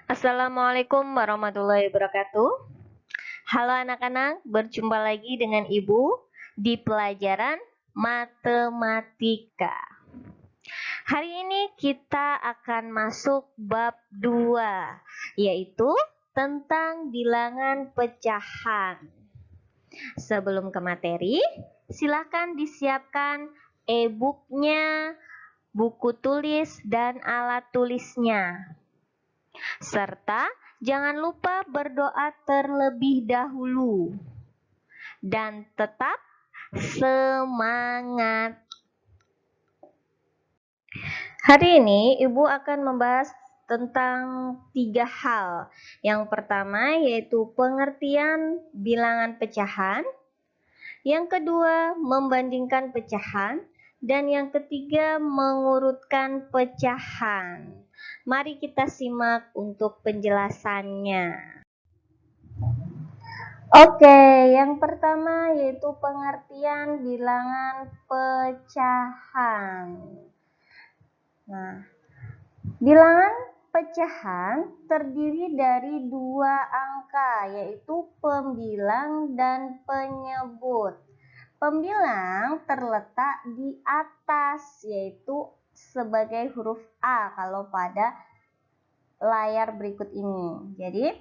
Assalamualaikum warahmatullahi wabarakatuh. Halo anak-anak, berjumpa lagi dengan Ibu di pelajaran matematika. Hari ini kita akan masuk bab 2, yaitu tentang bilangan pecahan. Sebelum ke materi, silakan disiapkan e-booknya, buku tulis, dan alat tulisnya. Serta jangan lupa berdoa terlebih dahulu. Dan tetap semangat. Hari ini Ibu akan membahas tentang 3 hal. Yang pertama yaitu pengertian bilangan pecahan. Yang kedua membandingkan pecahan. Dan yang ketiga mengurutkan pecahan. Mari kita simak untuk penjelasannya. Oke, yang pertama yaitu pengertian bilangan pecahan. Nah, bilangan pecahan terdiri dari 2 angka, yaitu pembilang dan penyebut. Pembilang terletak di atas, yaitu sebagai huruf A kalau pada layar berikut ini. Jadi,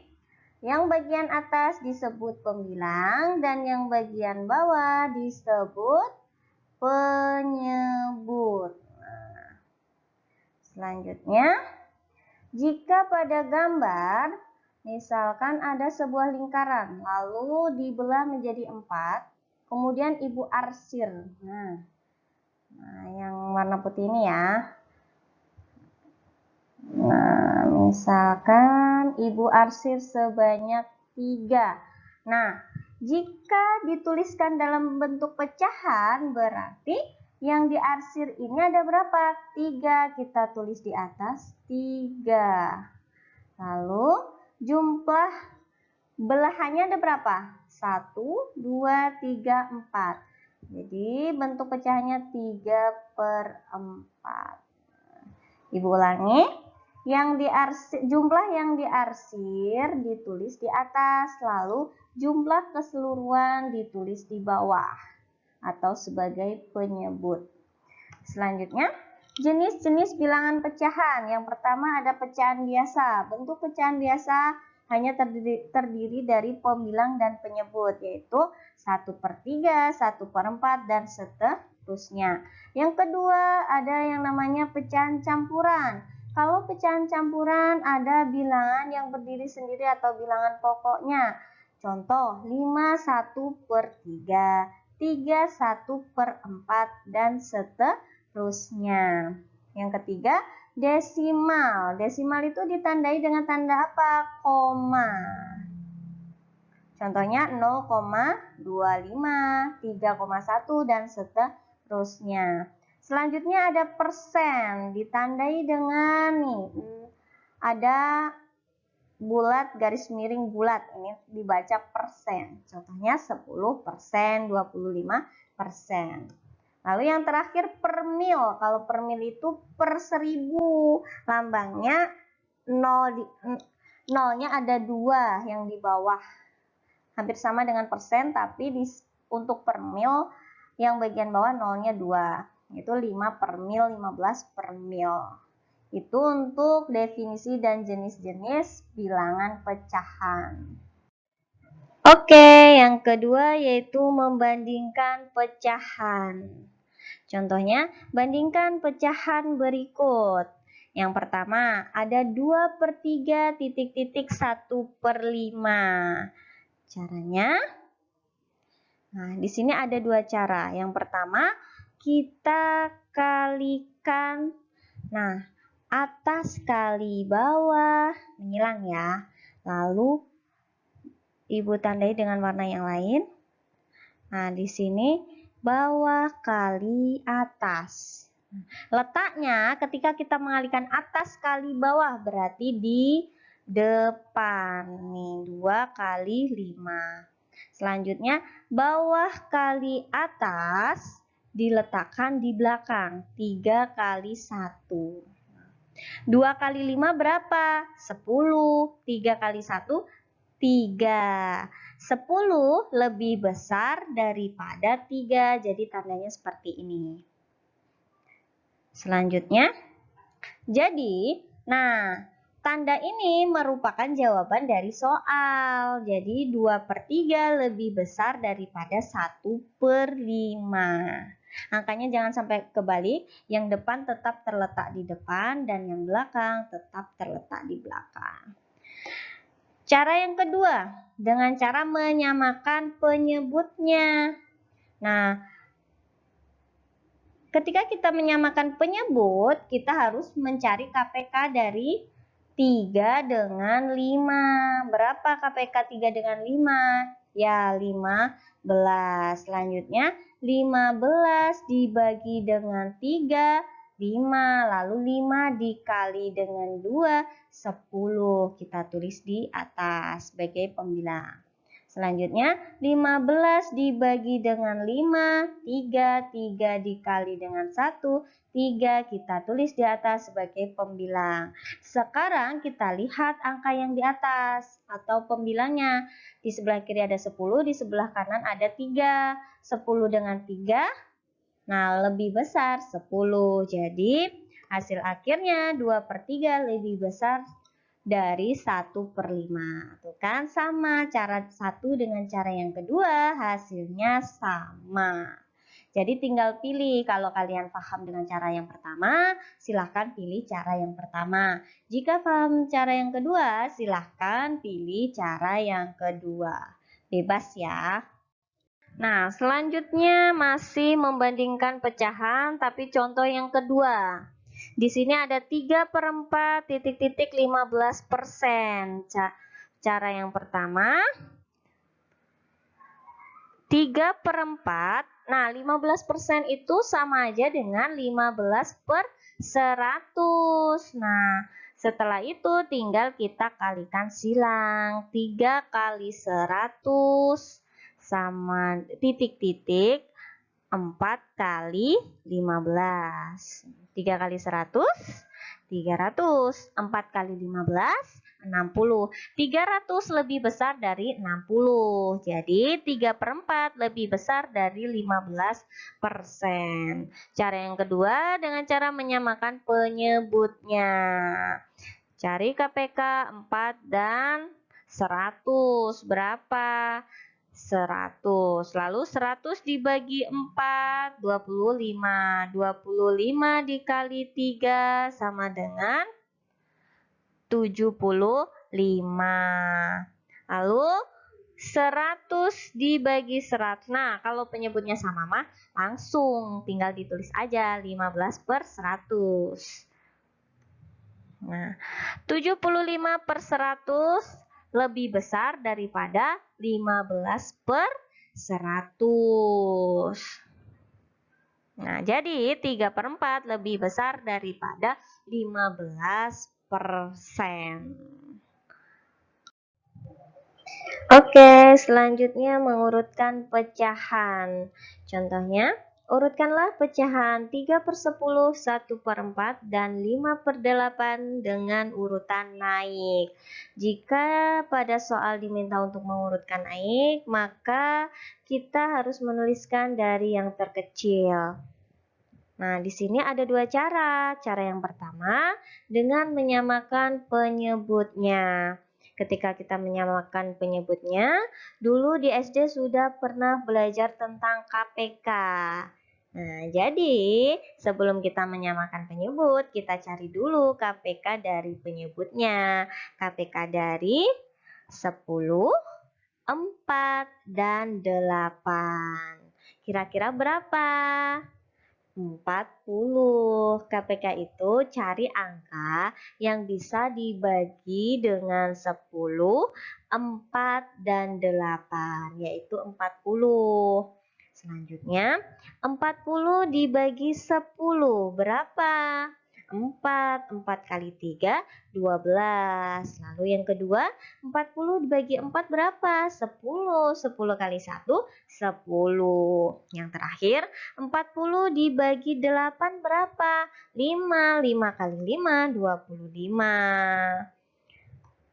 yang bagian atas disebut pembilang dan yang bagian bawah disebut penyebut. Nah, selanjutnya, jika pada gambar, misalkan ada sebuah lingkaran, lalu dibelah menjadi 4, kemudian Ibu arsir. Nah, yang warna putih ini ya. Nah, misalkan Ibu arsir sebanyak 3. Nah, jika dituliskan dalam bentuk pecahan, berarti yang diarsir ini ada berapa? 3. Kita tulis di atas 3. Lalu, jumlah belahannya ada berapa? 1, 2, 3, 4. Jadi, bentuk pecahannya 3/4. Ibu ulangi. Jumlah yang diarsir ditulis di atas, lalu jumlah keseluruhan ditulis di bawah atau sebagai penyebut. Selanjutnya, jenis-jenis bilangan pecahan. Yang pertama ada pecahan biasa. Bentuk pecahan biasa hanya terdiri dari pembilang dan penyebut, yaitu 1/3, 1/4, dan seterusnya. Yang kedua ada yang namanya pecahan campuran. Kalau pecahan campuran ada bilangan yang berdiri sendiri atau bilangan pokoknya. Contoh 5 1/3, 3 1/4, dan seterusnya. Yang ketiga, desimal. Desimal itu ditandai dengan tanda apa? Koma. Contohnya 0,25, 3,1, dan seterusnya. Selanjutnya ada persen, ditandai dengan ada bulat, garis miring bulat, ini dibaca persen. Contohnya 10%, 25%. Lalu yang terakhir per mil. Kalau per mil itu per 1000, lambangnya nolnya ada 2 yang di bawah. Hampir sama dengan persen, tapi untuk per mil yang bagian bawah nolnya 2. Itu 5/mil, 15/mil. Itu untuk definisi dan jenis-jenis bilangan pecahan. Oke, yang kedua yaitu membandingkan pecahan. Contohnya, bandingkan pecahan berikut. Yang pertama, ada 2/3 titik-titik 1/5. Caranya, nah di sini ada 2 cara. Yang pertama, kita kalikan, nah atas kali bawah, menyilang ya. Lalu Ibu tandai dengan warna yang lain. Nah, di sini bawah kali atas. Letaknya ketika kita mengalihkan atas kali bawah berarti di depan. Nih, 2 kali 5. Selanjutnya, bawah kali atas diletakkan di belakang, 3 kali 1. 2 kali 5 berapa? 10. 3 kali 1, 3. 10 lebih besar daripada 3. Jadi tandanya seperti ini. Selanjutnya, jadi, tanda ini merupakan jawaban dari soal. Jadi 2/3 lebih besar daripada 1/5. Angkanya jangan sampai kebalik, yang depan tetap terletak di depan dan yang belakang tetap terletak di belakang. Cara yang kedua, dengan cara menyamakan penyebutnya. Nah, ketika kita menyamakan penyebut, kita harus mencari KPK dari 3 dengan 5. Berapa KPK 3 dengan 5? Ya, 15. Selanjutnya, 15 dibagi dengan 3, 5. Lalu 5 dikali dengan 2, 10. Kita tulis di atas sebagai pembilang. Selanjutnya, 15 dibagi dengan 5, 3 dikali dengan 1, 3 kita tulis di atas sebagai pembilang. Sekarang kita lihat angka yang di atas atau pembilangnya. Di sebelah kiri ada 10, di sebelah kanan ada 3. 10 dengan 3, lebih besar 10. Jadi, hasil akhirnya 2/3 lebih besar dari 1/5. Tuh kan sama, cara satu dengan cara yang kedua hasilnya sama. Jadi tinggal pilih, kalau kalian paham dengan cara yang pertama, silahkan pilih cara yang pertama. Jika paham cara yang kedua, silahkan pilih cara yang kedua. Bebas ya. Nah, selanjutnya masih membandingkan pecahan, tapi contoh yang kedua. Di sini ada 3/4 titik-titik 15%. Cara yang pertama, 3/4. Nah, 15% itu sama aja dengan 15/100. Nah, setelah itu tinggal kita kalikan silang. 3 kali 100 sama titik-titik 4 kali 15. 3 kali 100, 300. 4 kali 15, 60. 300 lebih besar dari 60. Jadi 3/4 lebih besar dari 15%. Cara yang kedua dengan cara menyamakan penyebutnya. Cari KPK 4 dan 100. Berapa? 100. Lalu 100 dibagi 4, 25. 25 dikali 3 sama dengan 75. Lalu 100 dibagi 100. Nah, kalau penyebutnya sama mah langsung tinggal ditulis aja 15/100. Nah, 75/100 lebih besar daripada 15/100. Nah, jadi 3/4 lebih besar daripada 15%. Oke, selanjutnya mengurutkan pecahan. Contohnya, urutkanlah pecahan 3/10, 1/4, dan 5/8 dengan urutan naik. Jika pada soal diminta untuk mengurutkan naik, maka kita harus menuliskan dari yang terkecil. Nah, di sini ada dua cara. Cara yang pertama, dengan menyamakan penyebutnya. Ketika kita menyamakan penyebutnya, dulu di SD sudah pernah belajar tentang KPK. Nah, jadi sebelum kita menyamakan penyebut, kita cari dulu KPK dari penyebutnya. KPK dari 10, 4, dan 8. Kira-kira berapa? 40. KPK itu cari angka yang bisa dibagi dengan 10, 4, dan 8, yaitu 40. Selanjutnya, 40 dibagi 10 berapa? 4. 4 kali 3, 12. Lalu yang kedua, 40 dibagi 4 berapa? 10. 10 kali 1, 10. Yang terakhir, 40 dibagi 8 berapa? 5. 5 kali 5, 25.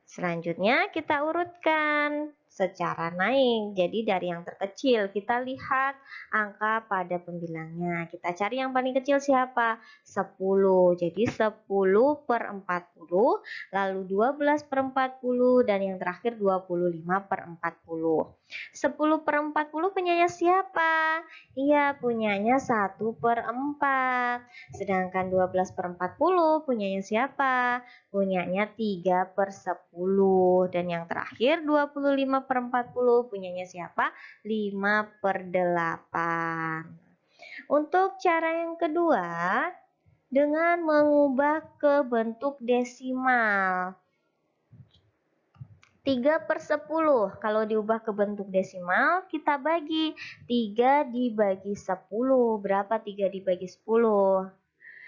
Selanjutnya kita urutkan secara naik. Jadi dari yang terkecil kita lihat angka pada pembilangnya. Kita cari yang paling kecil siapa? 10. Jadi 10 per 40, lalu 12 per 40, dan yang terakhir 25 per 40. 10 per 40 punyanya siapa? Iya, punyanya 1 per 4. Sedangkan 12 per 40 punyanya siapa? Punyanya 3 per 10. Dan yang terakhir 25 per 40 punyanya siapa? 5 per 8. Untuk cara yang kedua, dengan mengubah ke bentuk desimal. 3 per 10. Kalau diubah ke bentuk desimal, kita bagi. 3 dibagi 10. Berapa 3 dibagi 10?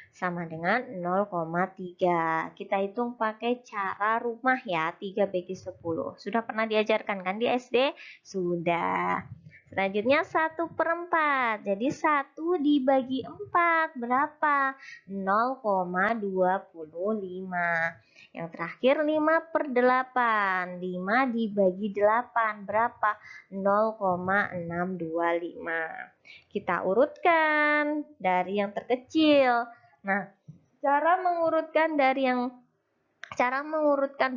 Sama dengan 0,3. Kita hitung pakai cara rumah ya, 3 bagi 10. Sudah pernah diajarkan kan di SD? Sudah. Selanjutnya 1 per 4. Jadi 1 dibagi 4 berapa? 0,25. Yang terakhir 5 per 8. 5 dibagi 8 berapa? 0,625. Kita urutkan dari yang terkecil. Nah, cara mengurutkan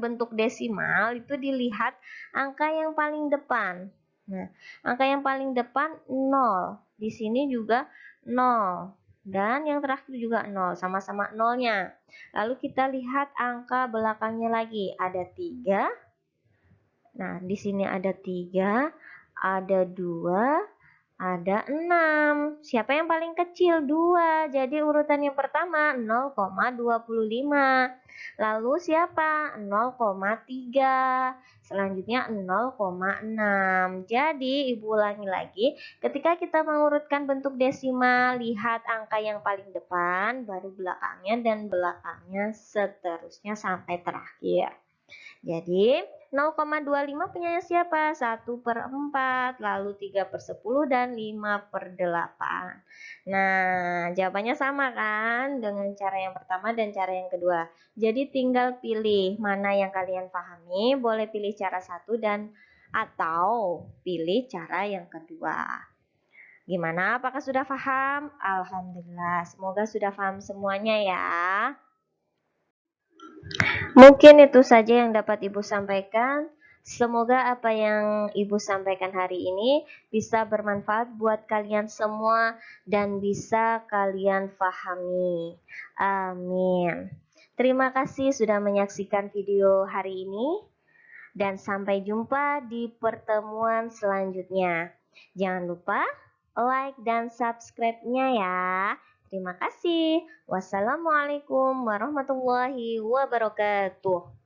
bentuk desimal itu dilihat angka yang paling depan. Nah, angka yang paling depan 0. Di sini juga 0. Dan yang terakhir juga 0, sama-sama nolnya. Lalu kita lihat angka belakangnya lagi, ada 3. Nah, di sini ada 3, ada 2, ada 6. Siapa yang paling kecil? 2. Jadi urutan yang pertama 0,25. Lalu siapa? 0,3. Selanjutnya 0,6. Jadi ibu ulangi lagi, ketika kita mengurutkan bentuk desimal, lihat angka yang paling depan, baru belakangnya, dan belakangnya seterusnya sampai terakhir. Jadi 0,25 punyanya siapa? 1 per 4, lalu 3 per 10, dan 5 per 8. Nah, jawabannya sama kan dengan cara yang pertama dan cara yang kedua. Jadi tinggal pilih mana yang kalian pahami, boleh pilih cara satu dan atau pilih cara yang kedua. Gimana? Apakah sudah paham? Alhamdulillah, semoga sudah paham semuanya ya. Mungkin itu saja yang dapat Ibu sampaikan. Semoga apa yang Ibu sampaikan hari ini bisa bermanfaat buat kalian semua dan bisa kalian pahami. Amin. Terima kasih sudah menyaksikan video hari ini dan sampai jumpa di pertemuan selanjutnya. Jangan lupa like dan subscribe-nya ya. Terima kasih. Wassalamualaikum warahmatullahi wabarakatuh.